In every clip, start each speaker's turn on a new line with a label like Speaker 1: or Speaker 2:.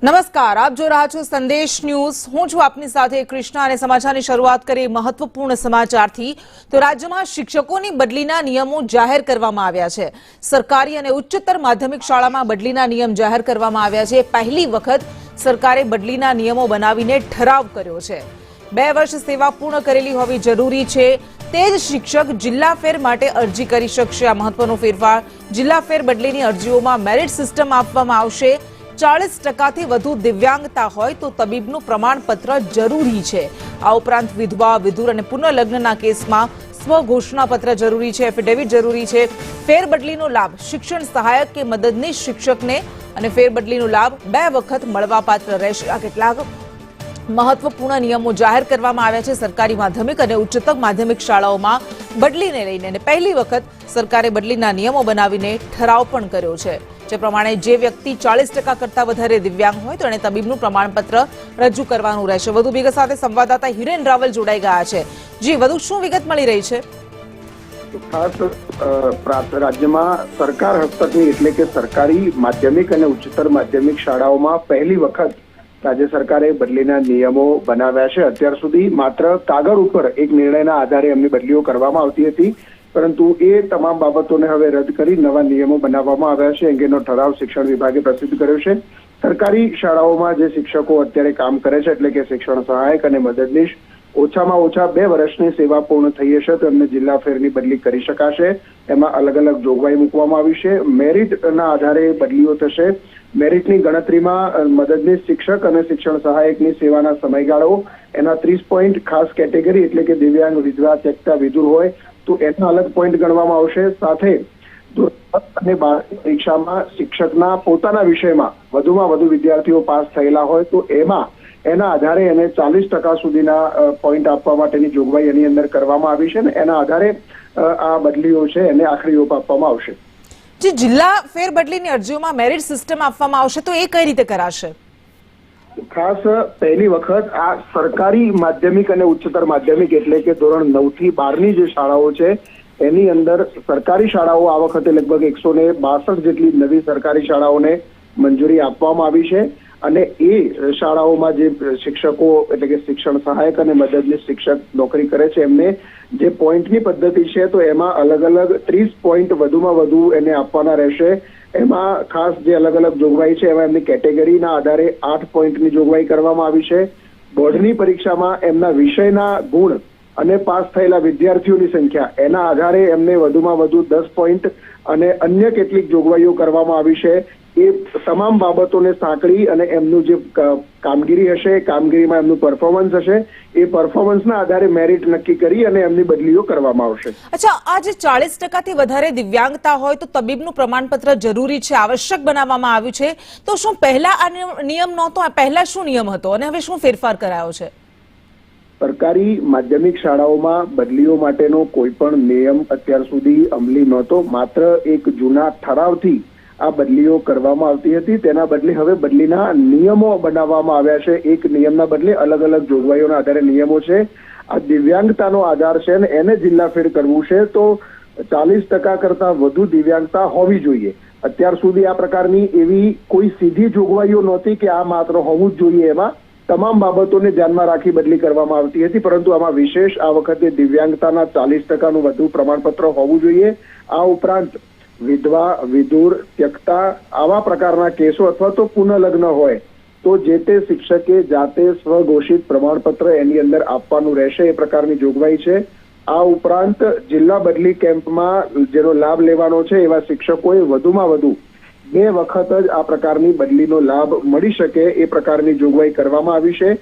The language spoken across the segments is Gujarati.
Speaker 1: નમસ્કાર, આપ જો રહ્યા છો સંદેશ ન્યૂઝ। હું છું આપની સાથે કૃષ્ણા અને સમાચારની શરૂઆત કરીએ મહત્વપૂર્ણ સમાચારથી। તો રાજ્યમાં શિક્ષકોની બદલીના નિયમો જાહેર કરવામાં આવ્યા છે। સરકારી અને ઉચ્ચતર માધ્યમિક શાળામાં બદલીના નિયમ જાહેર કરવામાં આવ્યા છે। પહેલી વખત સરકારે બદલીના નિયમો બનાવીને ઠરાવ કર્યો છે। 2 વર્ષ સેવા પૂર્ણ કરેલી હોવી જરૂરી છે। તે જ શિક્ષક જિલ્લા ફેર માટે અરજી કરી શકશે। આ મહત્વનો ફેરફાર। જિલ્લા ફેર બદલીની અરજીઓમાં મેરિટ સિસ્ટમ આપવામાં આવશે। 40% વધુ દિવ્યાંગતા હોય તો તબીબનું પ્રમાણપત્ર જરૂરી છે। આ ઉપરાંત વિધવા, વિધુર અને પુનઃલગ્નના કેસમાં સ્વઘોષણાપત્ર જરૂરી છે, એફિડેવિટ જરૂરી છે। ફેરબદલીનો લાભ શિક્ષણ સહાયક કે મદદનીશ શિક્ષકને અને ફેરબદલીનો લાભ 2 વખત મળવાપાત્ર રહેશે। આ કેટલાક મહત્વપૂર્ણ નિયમો જાહેર કરવામાં આવ્યા છે। સરકારી માધ્યમિક અને ઉચ્ચતર માધ્યમિક શાળાઓમાં બદલીને લઈને અને પહેલી વખત સરકારે બદલીના નિયમો બનાવીને ઠરાવ પણ કર્યો છે। જે પ્રમાણે જે વ્યક્તિ 40% કરતા વધારે દિવ્યાંગ હોય તો એને તબીબનું પ્રમાણપત્ર રજૂ કરવાનું રહેશે। વધુ વિગત સાથે સંવાદદાતા હિરેન રાવલ જોડાઈ ગયા છે। જી, વધુ શું વિગત મળી રહી છે?
Speaker 2: ખાસ રાજ્યમાં સરકાર હસ્તકની એટલે કે સરકારી માધ્યમિક અને ઉચ્ચતર માધ્યમિક શાળાઓમાં પહેલી વખત રાજ્ય સરકારે બદલીના નિયમો બનાવ્યા છે। અત્યાર સુધી માત્ર કાગળ ઉપર એક નિર્ણયના આધારે એમની બદલીઓ કરવામાં આવતી હતી, પરંતુ એ તમામ બાબતોને હવે રદ કરી નવા નિયમો બનાવવામાં આવ્યા છે। અંગેનો ઠરાવ શિક્ષણ વિભાગે પ્રસિદ્ધ કર્યો છે। સરકારી શાળાઓમાં જે શિક્ષકો અત્યારે કામ કરે છે એટલે કે શિક્ષણ સહાયક અને મદદનીશ ઓછામાં ઓછા 2 વર્ષની સેવા પૂર્ણ થઈ હશે તો એમને જિલ્લા ફેરની બદલી કરી શકાશે। એમાં અલગ અલગ જોગવાઈ મૂકવામાં આવી છે। મેરિટના આધારે બદલીઓ થશે। મેરિટની ગણતરીમાં મદદનીશ શિક્ષક અને શિક્ષણ સહાયકની સેવાના સમયગાળો એના 30 પોઈન્ટ, ખાસ કેટેગરી એટલે કે દિવ્યાંગ, વિધવા, ત્યક્તા, વિધુર હોય તો એના અલગ પોઈન્ટ ગણવામાં આવશે। સાથે અને 12મી પરીક્ષામાં શિક્ષકના પોતાના વિષયમાં વધુમાં વધુ વિદ્યાર્થીઓ પાસ થયેલા હોય તો એના આધારે એને 40% સુધીના પોઈન્ટ આપવા માટેની જોગવાઈ એની અંદર કરવામાં આવી છે ને એના આધારે આ બદલીઓ છે એને આખરી ઓપ આપવામાં આવશે।
Speaker 1: જે જિલ્લા ફેર બદલીની અરજીઓમાં મેરિટ સિસ્ટમ આપવામાં આવશે તો એ કઈ રીતે કરાશે?
Speaker 2: ખાસ પહેલી વખત આ સરકારી માધ્યમિક અને ઉચ્ચતર માધ્યમિક એટલે કે ધોરણ 9 થી 12ની જે શાળાઓ છે એની અંદર સરકારી શાળાઓ આ વખતે લગભગ 162 જેટલી નવી સરકારી શાળાઓને મંજૂરી આપવામાં આવી છે અને એ શાળાઓમાં જે શિક્ષકો એટલે કે શિક્ષણ સહાયક અને મદદનીશ શિક્ષક નોકરી કરે છે એમને જે પોઈન્ટની પદ્ધતિ છે તો એમાં અલગ અલગ 30 પોઈન્ટ વધુમાં વધુ એને આપવાના રહેશે। એમાં ખાસ જે અલગ અલગ જોગવાઈ છે એમાં એમની કેટેગરીના આધારે 8 પોઈન્ટની જોગવાઈ કરવામાં આવી છે। બોર્ડની પરીક્ષામાં એમના વિષયના ગુણ અને પાસ થયેલા વિદ્યાર્થીઓની સંખ્યા એના આધારે એમને વધુમાં વધુ 10 પોઈન્ટ અને અન્ય કેટલીક જોગવાઈઓ કરવામાં આવી છે। એ તમામ બાબતોને સાંકળી અને એમનું જે કામગીરી હશે, કામગીરીમાં એમનું પરફોર્મન્સ હશે, એ પરફોર્મન્સના આધારે મેરિટ નક્કી કરી અને એમની બદલીઓ કરવામાં આવશે।
Speaker 1: અચ્છા, આ જે 40% થી વધારે દિવ્યાંગતા હોય તો તબીબનું પ્રમાણપત્ર જરૂરી છે, આવશ્યક બનાવવામાં આવ્યું છે, તો શું પહેલા આ નિયમ નહોતો? પહેલા શું નિયમ હતો અને હવે શું ફેરફાર કરાયો છે?
Speaker 2: સરકારી માધ્યમિક શાળાઓમાં બદલીઓ માટેનો કોઈ પણ નિયમ અત્યાર સુધી અમલી નહોતો। માત્ર એક જૂના ઠરાવથી આ બદલીઓ કરવામાં આવતી હતી। તેના બદલે હવે બદલીના નિયમો બનાવવામાં આવ્યા છે। એક નિયમના બદલે અલગ અલગ જોગવાઈઓના આધારે નિયમો છે। આ દિવ્યાંગતાનો આધાર છે અને એને જિલ્લા ફેર કરવું છે તો 40% કરતા વધુ દિવ્યાંગતા હોવી જોઈએ। અત્યાર સુધી આ પ્રકારની એવી કોઈ સીધી જોગવાઈઓ નહોતી કે આ માત્ર હોવું જ જોઈએ। એમાં તમામ બાબતોને ધ્યાનમાં રાખી બદલી કરવામાં આવતી હતી, પરંતુ આમાં વિશેષ આ વખતે દિવ્યાંગતાના 40%નું વધુ પ્રમાણપત્ર હોવું જોઈએ। આ ઉપરાંત વિધવા, વિધુર, ત્યક્તા આવા પ્રકારના કેસો અથવા તો પુનઃલગ્ન હોય તો જે તે શિક્ષકે જાતે સ્વઘોષિત પ્રમાણપત્ર એની અંદર આપવાનું રહેશે, એ પ્રકારની જોગવાઈ છે। આ ઉપરાંત જિલ્લા બદલી કેમ્પમાં જેનો લાભ લેવાનો છે એવા શિક્ષકોએ વધુમાં વધુ 2 વખત જ આ પ્રકારની બદલીનો લાભ મળી શકે એ પ્રકારની જોગવાઈ કરવામાં આવી છે।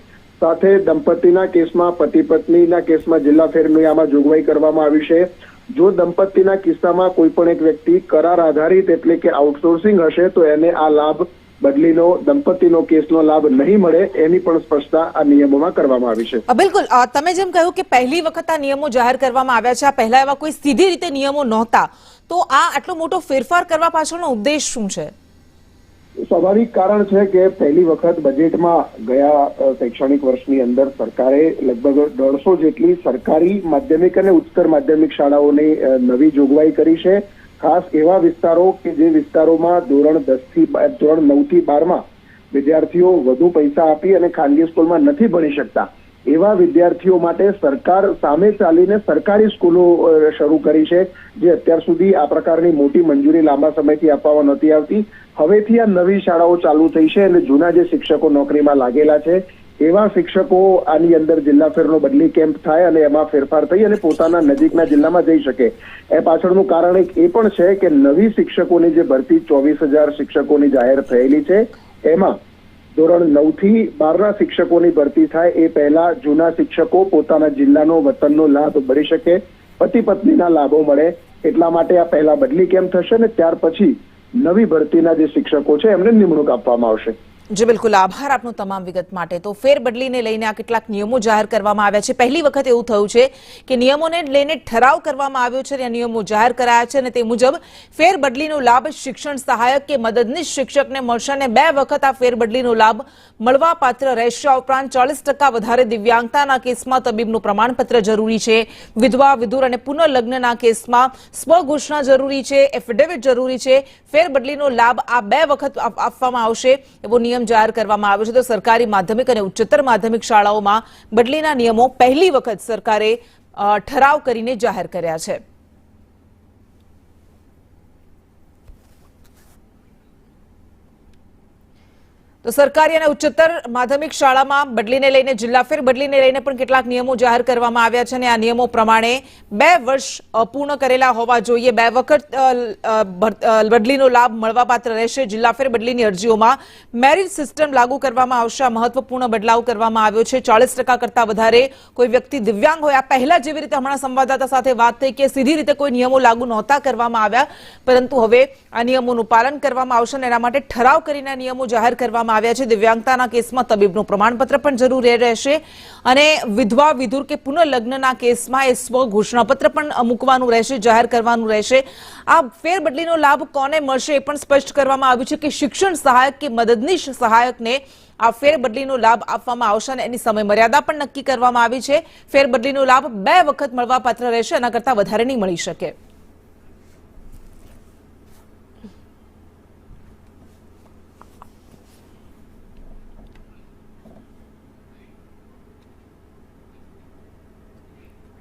Speaker 2: સાથે દંપતીના કેસમાં, પતિ પત્નીના કેસમાં જિલ્લા ફેરની આમાં જોગવાઈ કરવામાં આવી છે। જો દંપતીના કિસ્સામાં કોઈ પણ એક વ્યક્તિ કરાર આધારિત એટલે કે આઉટસોર્સિંગ હશે તો એને આ લાભ બદલીનો દંપતીનો કેસનો લાભ નહીં મળે એની પણ સ્પષ્ટતા આ નિયમોમાં કરવામાં આવી છે।
Speaker 1: બિલકુલ, તમે જેમ કહ્યું કે પહેલી વખત આ નિયમો જાહેર કરવામાં આવ્યા છે, આ પહેલા એવા કોઈ સીધી રીતે નિયમો નહોતા, તો આ આટલો મોટો ફેરફાર કરવા પાછળનો ઉદ્દેશ શું છે?
Speaker 2: સ્વાભાવિક કારણ છે કે પહેલી વખત બજેટમાં ગયા શૈક્ષણિક વર્ષની અંદર સરકારે લગભગ 150 જેટલી સરકારી માધ્યમિક અને ઉચ્ચતર માધ્યમિક શાળાઓની નવી જોગવાઈ કરી છે। ખાસ એવા વિસ્તારો કે જે વિસ્તારોમાં ધોરણ 9 થી 12માં વિદ્યાર્થીઓ વધુ પૈસા આપી અને ખાનગી સ્કૂલમાં નથી ભણી શકતા એવા વિદ્યાર્થીઓ માટે સરકાર સામે ચાલીને સરકારી સ્કૂલો શરૂ કરી છે, જે અત્યાર સુધી આ પ્રકારની મોટી મંજૂરી લાંબા સમયથી આપવામાં નહોતી આવતી. હવેથી આ નવી શાળાઓ ચાલુ થઈ છે અને જૂના જે શિક્ષકો નોકરીમાં લાગેલા છે એવા શિક્ષકો આની અંદર જિલ્લા ફેરનો બદલી કેમ્પ થાય અને એમાં ફેરફાર થઈ અને પોતાના નજીકના જિલ્લામાં જઈ શકે. એ પાછળનું કારણ એક એ પણ છે કે નવી શિક્ષકોની જે ભરતી 24,000 શિક્ષકોની જાહેર થયેલી છે, એમાં ધોરણ 9 થી 12ના શિક્ષકોની ભરતી થાય એ પહેલા જૂના શિક્ષકો પોતાના જિલ્લાનો વતનનો લાભ ભરી શકે, પતિ પત્નીના લાભો મળે, એટલા માટે આ પહેલા બદલી કેમ્પ થશે ને ત્યાર પછી નવી ભરતીના જે શિક્ષકો છે એમને નિમણૂક આપવામાં આવશે.
Speaker 1: જી બિલકુલ, આભાર આપનો તમામ વિગત માટે. તો ફેરબદલીને લઈને આ કેટલાક નિયમો જાહેર કરવામાં આવ્યા છે. પહેલી વખત એવું થયું છે કે નિયમોને લઈને ઠરાવ કરવામાં આવ્યો છે અને નિયમો જાહેર કરાયા છે અને તે મુજબ ફેરબદલીનો લાભ શિક્ષણ સહાયક કે મદદનીશ શિક્ષકને મળશે અને 2 વખત આ ફેરબદલીનો લાભ મળવા પાત્ર રહેશે. આ ઉપરાંત 40% વધારે દિવ્યાંગતાના કેસમાં તબીબનું પ્રમાણપત્ર જરૂરી છે. વિધવા, વિધુર અને પુનઃલગ્નના કેસમાં સ્વઘોષણા જરૂરી છે, એફિડેવિટ જરૂરી છે. ફેરબદલીનો લાભ આ 2 વખત આપવામાં આવશે એવો નિયમ જાહેર કરવામાં આવ્યો છે. તો સરકારી માધ્યમિક અને ઉચ્ચતર માધ્યમિક શાળાઓમાં બદલીના નિયમો પહેલી વખત સરકારે ઠરાવ કરીને જાહેર કર્યા છે. તો સરકારી અને ઉચ્ચતર માધ્યમિક શાળામાં બદલીને લઈને જિલ્લા ફેર બદલીને લઈને પણ કેટલાક નિયમો જાહેર કરવામાં આવ્યા છે અને આ નિયમો પ્રમાણે 2 વર્ષ પૂર્ણ કરેલા હોવા જોઈએ. 2 વખત બદલીનો લાભ મળવાપાત્ર રહેશે. જિલ્લા ફેર બદલીની અરજીઓમાં મેરિટ સિસ્ટમ લાગુ કરવામાં આવશે. આ મહત્વપૂર્ણ બદલાવ કરવામાં આવ્યો છે. 40% કરતા વધારે કોઈ વ્યક્તિ દિવ્યાંગ હોય. આ પહેલા જેવી રીતે હમણાં સંવાદદાતા સાથે વાત થઈ કે સીધી રીતે કોઈ નિયમો લાગુ નહોતા કરવામાં આવ્યા, પરંતુ હવે આ નિયમોનું પાલન કરવામાં આવશે અને એના માટે ઠરાવ કરીને આ નિયમો જાહેર કરવામાં આવ્યા છે. દિવ્યાંગતાના કેસમાં તબીબનું પ્રમાણપત્ર પણ જરૂરી રહેશે અને વિધવા, વિધુર કે પુનઃલગ્નના કેસમાં એ સ્વઘોષણાપત્ર પણ મૂકવાનું રહેશે, જાહેર કરવાનું રહેશે. આ ફેરબદલીનો લાભ કોને મળશે એ પણ સ્પષ્ટ કરવામાં આવ્યું છે કે શિક્ષણ સહાયક કે મદદનીશ સહાયકને આ ફેરબદલીનો લાભ આપવામાં આવશે અને એની સમય મર્યાદા પણ નક્કી કરવામાં આવી છે. ફેરબદલીનો લાભ 2 વખત મળવાપાત્ર રહેશે, એના કરતા વધારે નહીં મળી શકે.